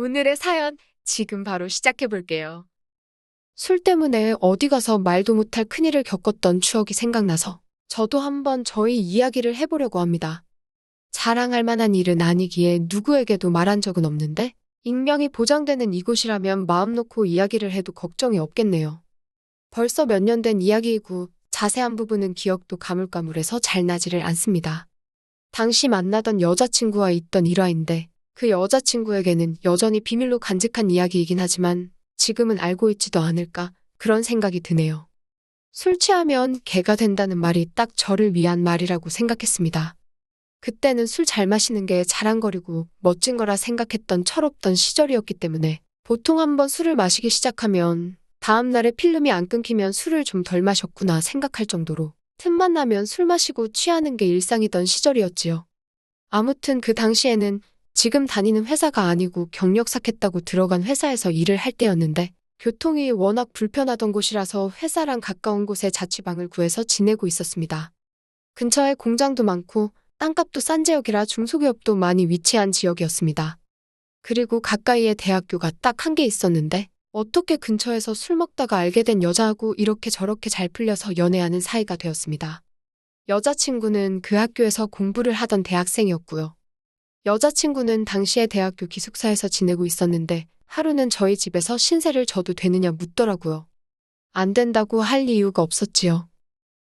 오늘의 사연 지금 바로 시작해 볼게요. 술 때문에 어디 가서 말도 못할 큰일을 겪었던 추억이 생각나서 저도 한번 저희 이야기를 해보려고 합니다. 자랑할 만한 일은 아니기에 누구에게도 말한 적은 없는데 익명이 보장되는 이곳이라면 마음 놓고 이야기를 해도 걱정이 없겠네요. 벌써 몇 년 된 이야기이고 자세한 부분은 기억도 가물가물해서 잘 나지를 않습니다. 당시 만나던 여자친구와 있던 일화인데 그 여자친구에게는 여전히 비밀로 간직한 이야기이긴 하지만 지금은 알고 있지도 않을까 그런 생각이 드네요. 술 취하면 개가 된다는 말이 딱 저를 위한 말이라고 생각했습니다. 그때는 술 잘 마시는 게 자랑거리고 멋진 거라 생각했던 철없던 시절이었기 때문에 보통 한번 술을 마시기 시작하면 다음날에 필름이 안 끊기면 술을 좀 덜 마셨구나 생각할 정도로 틈만 나면 술 마시고 취하는 게 일상이던 시절이었지요. 아무튼 그 당시에는 지금 다니는 회사가 아니고 경력 쌓겠다고 들어간 회사에서 일을 할 때였는데 교통이 워낙 불편하던 곳이라서 회사랑 가까운 곳에 자취방을 구해서 지내고 있었습니다. 근처에 공장도 많고 땅값도 싼 지역이라 중소기업도 많이 위치한 지역이었습니다. 그리고 가까이에 대학교가 딱 한 개 있었는데 어떻게 근처에서 술 먹다가 알게 된 여자하고 이렇게 저렇게 잘 풀려서 연애하는 사이가 되었습니다. 여자친구는 그 학교에서 공부를 하던 대학생이었고요. 여자친구는 당시에 대학교 기숙사에서 지내고 있었는데 하루는 저희 집에서 신세를 져도 되느냐 묻더라고요. 안 된다고 할 이유가 없었지요.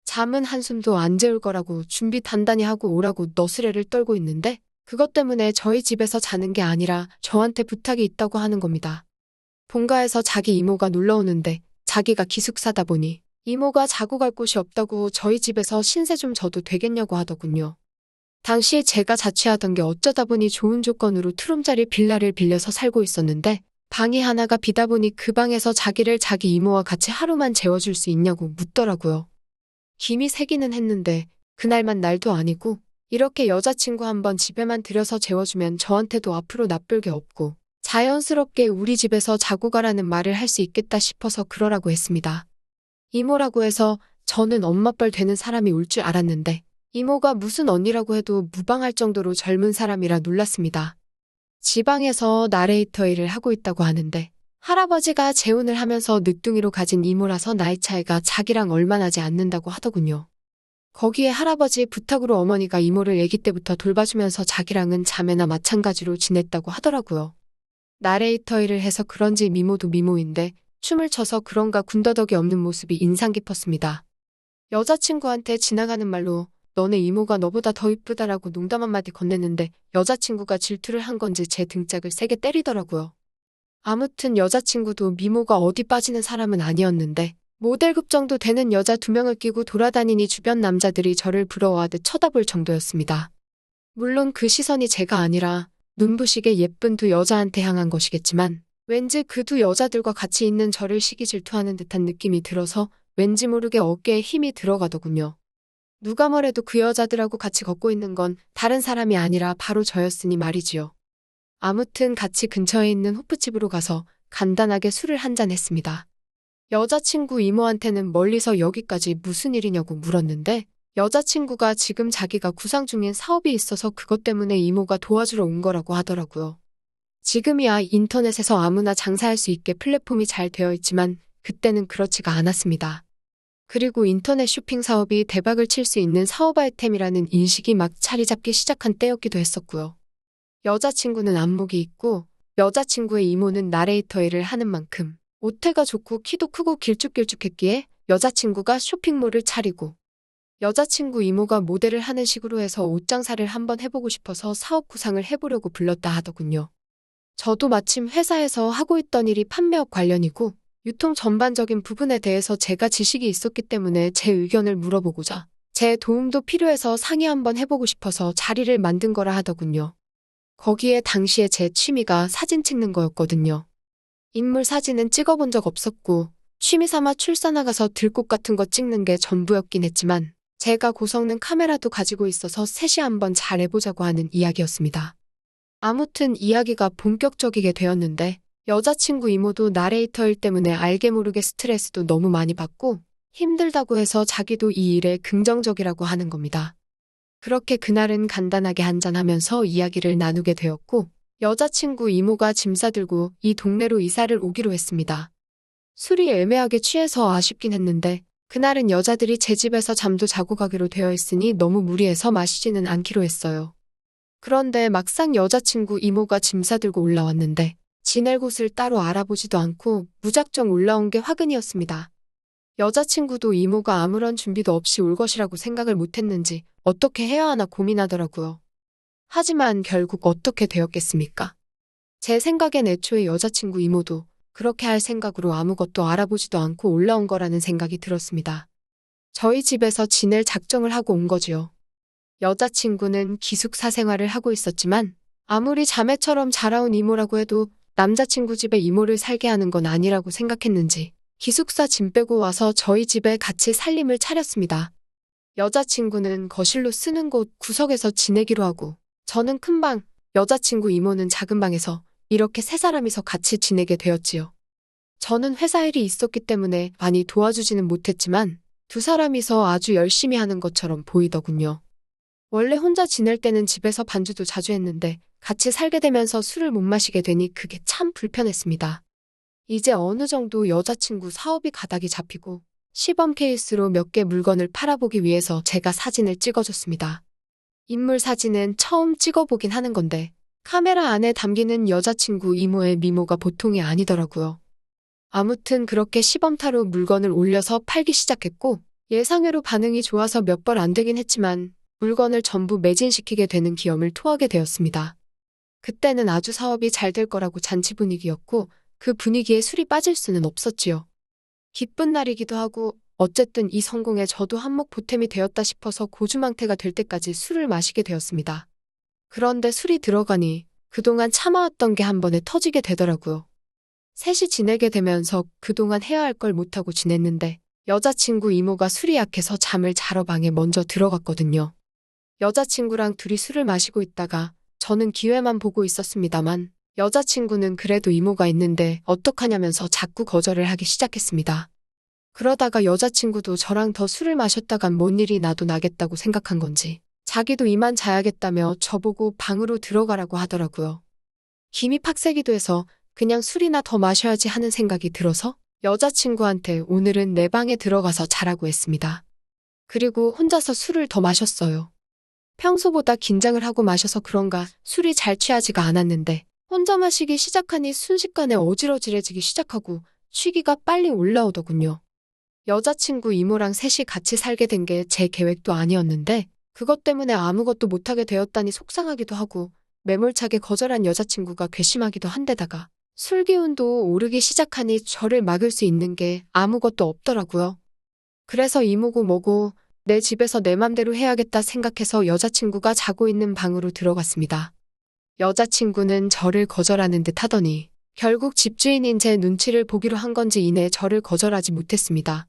잠은 한숨도 안 재울 거라고 준비 단단히 하고 오라고 너스레를 떨고 있는데 그것 때문에 저희 집에서 자는 게 아니라 저한테 부탁이 있다고 하는 겁니다. 본가에서 자기 이모가 놀러 오는데 자기가 기숙사다 보니 이모가 자고 갈 곳이 없다고 저희 집에서 신세 좀 져도 되겠냐고 하더군요. 당시에 제가 자취하던 게 어쩌다 보니 좋은 조건으로 투룸짜리 빌라를 빌려서 살고 있었는데 방이 하나가 비다 보니 그 방에서 자기를 자기 이모와 같이 하루만 재워줄 수 있냐고 묻더라고요. 김이 새기는 했는데 그날만 날도 아니고 이렇게 여자친구 한번 집에만 들여서 재워주면 저한테도 앞으로 나쁠 게 없고 자연스럽게 우리 집에서 자고 가라는 말을 할 수 있겠다 싶어서 그러라고 했습니다. 이모라고 해서 저는 엄마뻘 되는 사람이 올 줄 알았는데 이모가 무슨 언니라고 해도 무방할 정도로 젊은 사람이라 놀랐습니다. 지방에서 나레이터 일을 하고 있다고 하는데 할아버지가 재혼을 하면서 늦둥이로 가진 이모라서 나이 차이가 자기랑 얼마 나지 않는다고 하더군요. 거기에 할아버지 부탁으로 어머니가 이모를 아기 때부터 돌봐주면서 자기랑은 자매나 마찬가지로 지냈다고 하더라고요. 나레이터 일을 해서 그런지 미모도 미모인데 춤을 춰서 그런가 군더더기 없는 모습이 인상 깊었습니다. 여자친구한테 지나가는 말로 너네 이모가 너보다 더 이쁘다라고 농담 한마디 건넸는데 여자친구가 질투를 한 건지 제 등짝을 세게 때리더라고요. 아무튼 여자친구도 미모가 어디 빠지는 사람은 아니었는데 모델급 정도 되는 여자 2명을 끼고 돌아다니니 주변 남자들이 저를 부러워하듯 쳐다볼 정도였습니다. 물론 그 시선이 제가 아니라 눈부시게 예쁜 두 여자한테 향한 것이겠지만 왠지 그 두 여자들과 같이 있는 저를 시기 질투하는 듯한 느낌이 들어서 왠지 모르게 어깨에 힘이 들어가더군요. 누가 뭐래도 그 여자들하고 같이 걷고 있는 건 다른 사람이 아니라 바로 저였으니 말이지요. 아무튼 같이 근처에 있는 호프집으로 가서 간단하게 술을 한잔 했습니다. 여자친구 이모한테는 멀리서 여기까지 무슨 일이냐고 물었는데 여자친구가 지금 자기가 구상 중인 사업이 있어서 그것 때문에 이모가 도와주러 온 거라고 하더라고요. 지금이야 인터넷에서 아무나 장사할 수 있게 플랫폼이 잘 되어 있지만 그때는 그렇지가 않았습니다. 그리고 인터넷 쇼핑 사업이 대박을 칠 수 있는 사업 아이템이라는 인식이 막 자리 잡기 시작한 때였기도 했었고요. 여자친구는 안목이 있고 여자친구의 이모는 나레이터 일을 하는 만큼 옷태가 좋고 키도 크고 길쭉길쭉했기에 여자친구가 쇼핑몰을 차리고 여자친구 이모가 모델을 하는 식으로 해서 옷 장사를 한번 해보고 싶어서 사업 구상을 해보려고 불렀다 하더군요. 저도 마침 회사에서 하고 있던 일이 판매업 관련이고 유통 전반적인 부분에 대해서 제가 지식이 있었기 때문에 제 의견을 물어보고자 제 도움도 필요해서 상의 한번 해보고 싶어서 자리를 만든 거라 하더군요. 거기에 당시에 제 취미가 사진 찍는 거였거든요. 인물 사진은 찍어본 적 없었고 취미 삼아 출사 나가서 들꽃 같은 거 찍는 게 전부였긴 했지만 제가 고성능 카메라도 가지고 있어서 셋이 한번 잘해보자고 하는 이야기였습니다. 아무튼 이야기가 본격적이게 되었는데 여자친구 이모도 나레이터 일 때문에 알게 모르게 스트레스도 너무 많이 받고 힘들다고 해서 자기도 이 일에 긍정적이라고 하는 겁니다. 그렇게 그날은 간단하게 한잔하면서 이야기를 나누게 되었고 여자친구 이모가 짐 싸들고 이 동네로 이사를 오기로 했습니다. 술이 애매하게 취해서 아쉽긴 했는데 그날은 여자들이 제 집에서 잠도 자고 가기로 되어 있으니 너무 무리해서 마시지는 않기로 했어요. 그런데 막상 여자친구 이모가 짐 싸들고 올라왔는데 지낼 곳을 따로 알아보지도 않고 무작정 올라온 게 화근이었습니다. 여자친구도 이모가 아무런 준비도 없이 올 것이라고 생각을 못했는지 어떻게 해야 하나 고민하더라고요. 하지만 결국 어떻게 되었겠습니까? 제 생각엔 애초에 여자친구 이모도 그렇게 할 생각으로 아무것도 알아보지도 않고 올라온 거라는 생각이 들었습니다. 저희 집에서 지낼 작정을 하고 온 거지요. 여자친구는 기숙사 생활을 하고 있었지만 아무리 자매처럼 자라온 이모라고 해도 남자친구 집에 이모를 살게 하는 건 아니라고 생각했는지 기숙사 짐 빼고 와서 저희 집에 같이 살림을 차렸습니다. 여자친구는 거실로 쓰는 곳 구석에서 지내기로 하고 저는 큰 방, 여자친구 이모는 작은 방에서 이렇게 세 사람이서 같이 지내게 되었지요. 저는 회사 일이 있었기 때문에 많이 도와주지는 못했지만 두 사람이서 아주 열심히 하는 것처럼 보이더군요. 원래 혼자 지낼 때는 집에서 반주도 자주 했는데 같이 살게 되면서 술을 못 마시게 되니 그게 참 불편했습니다. 이제 어느 정도 여자친구 사업이 가닥이 잡히고 시범 케이스로 몇 개 물건을 팔아보기 위해서 제가 사진을 찍어줬습니다. 인물 사진은 처음 찍어보긴 하는 건데 카메라 안에 담기는 여자친구 이모의 미모가 보통이 아니더라고요. 아무튼 그렇게 시범타로 물건을 올려서 팔기 시작했고 예상외로 반응이 좋아서 몇 번 안 되긴 했지만 물건을 전부 매진시키게 되는 기염을 토하게 되었습니다. 그때는 아주 사업이 잘 될 거라고 잔치 분위기였고 그 분위기에 술이 빠질 수는 없었지요. 기쁜 날이기도 하고 어쨌든 이 성공에 저도 한몫 보탬이 되었다 싶어서 고주망태가 될 때까지 술을 마시게 되었습니다. 그런데 술이 들어가니 그동안 참아왔던 게 한 번에 터지게 되더라고요. 셋이 지내게 되면서 그동안 해야 할 걸 못하고 지냈는데 여자친구 이모가 술이 약해서 잠을 자러 방에 먼저 들어갔거든요. 여자친구랑 둘이 술을 마시고 있다가 저는 기회만 보고 있었습니다만 여자친구는 그래도 이모가 있는데 어떡하냐면서 자꾸 거절을 하기 시작했습니다. 그러다가 여자친구도 저랑 더 술을 마셨다간 뭔 일이 나도 나겠다고 생각한 건지 자기도 이만 자야겠다며 저보고 방으로 들어가라고 하더라고요. 김이 팍세기도 해서 그냥 술이나 더 마셔야지 하는 생각이 들어서 여자친구한테 오늘은 내 방에 들어가서 자라고 했습니다. 그리고 혼자서 술을 더 마셨어요. 평소보다 긴장을 하고 마셔서 그런가 술이 잘 취하지가 않았는데 혼자 마시기 시작하니 순식간에 어질어질해지기 시작하고 취기가 빨리 올라오더군요. 여자친구 이모랑 셋이 같이 살게 된 게 제 계획도 아니었는데 그것 때문에 아무것도 못하게 되었다니 속상하기도 하고 매몰차게 거절한 여자친구가 괘씸하기도 한데다가 술 기운도 오르기 시작하니 저를 막을 수 있는 게 아무것도 없더라고요. 그래서 이모고 뭐고 내 집에서 내 맘대로 해야겠다 생각해서 여자친구가 자고 있는 방으로 들어갔습니다. 여자친구는 저를 거절하는 듯 하더니 결국 집주인인 제 눈치를 보기로 한 건지 이내 저를 거절하지 못했습니다.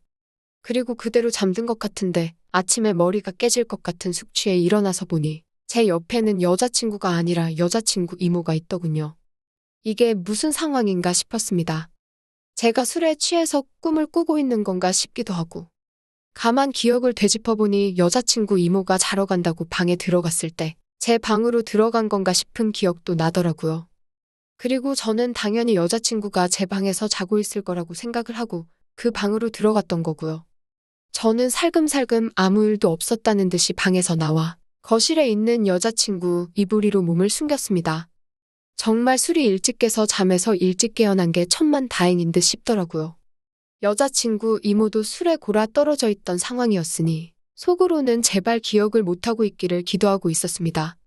그리고 그대로 잠든 것 같은데 아침에 머리가 깨질 것 같은 숙취에 일어나서 보니 제 옆에는 여자친구가 아니라 여자친구 이모가 있더군요. 이게 무슨 상황인가 싶었습니다. 제가 술에 취해서 꿈을 꾸고 있는 건가 싶기도 하고 가만 기억을 되짚어보니 여자친구 이모가 자러 간다고 방에 들어갔을 때 제 방으로 들어간 건가 싶은 기억도 나더라고요. 그리고 저는 당연히 여자친구가 제 방에서 자고 있을 거라고 생각을 하고 그 방으로 들어갔던 거고요. 저는 살금살금 아무 일도 없었다는 듯이 방에서 나와 거실에 있는 여자친구 이불 위로 몸을 숨겼습니다. 정말 술이 일찍 깨서 잠에서 일찍 깨어난 게 천만다행인 듯 싶더라고요. 여자친구 이모도 술에 골아 떨어져 있던 상황이었으니 속으로는 제발 기억을 못하고 있기를 기도하고 있었습니다.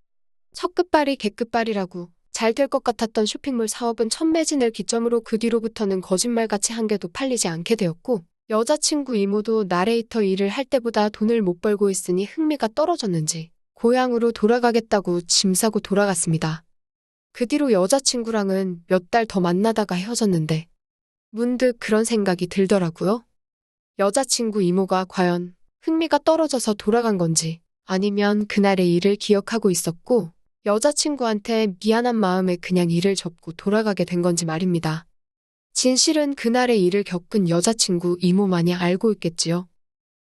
첫 끝발이 개끝발이라고 잘 될 것 같았던 쇼핑몰 사업은 첫 매진을 기점으로 그 뒤로부터는 거짓말같이 한 개도 팔리지 않게 되었고 여자친구 이모도 나레이터 일을 할 때보다 돈을 못 벌고 있으니 흥미가 떨어졌는지 고향으로 돌아가겠다고 짐 싸고 돌아갔습니다. 그 뒤로 여자친구랑은 몇 달 더 만나다가 헤어졌는데 문득 그런 생각이 들더라고요. 여자친구 이모가 과연 흥미가 떨어져서 돌아간 건지 아니면 그날의 일을 기억하고 있었고 여자친구한테 미안한 마음에 그냥 일을 접고 돌아가게 된 건지 말입니다. 진실은 그날의 일을 겪은 여자친구 이모만이 알고 있겠지요.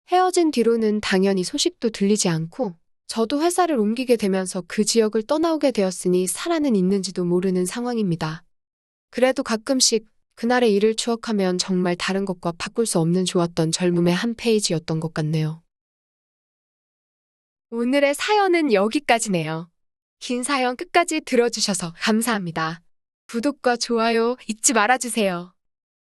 헤어진 뒤로는 당연히 소식도 들리지 않고 저도 회사를 옮기게 되면서 그 지역을 떠나오게 되었으니 살아는 있는지도 모르는 상황입니다. 그래도 가끔씩 그날의 일을 추억하면 정말 다른 것과 바꿀 수 없는 좋았던 젊음의 한 페이지였던 것 같네요. 오늘의 사연은 여기까지네요. 긴 사연 끝까지 들어주셔서 감사합니다. 구독과 좋아요 잊지 말아주세요.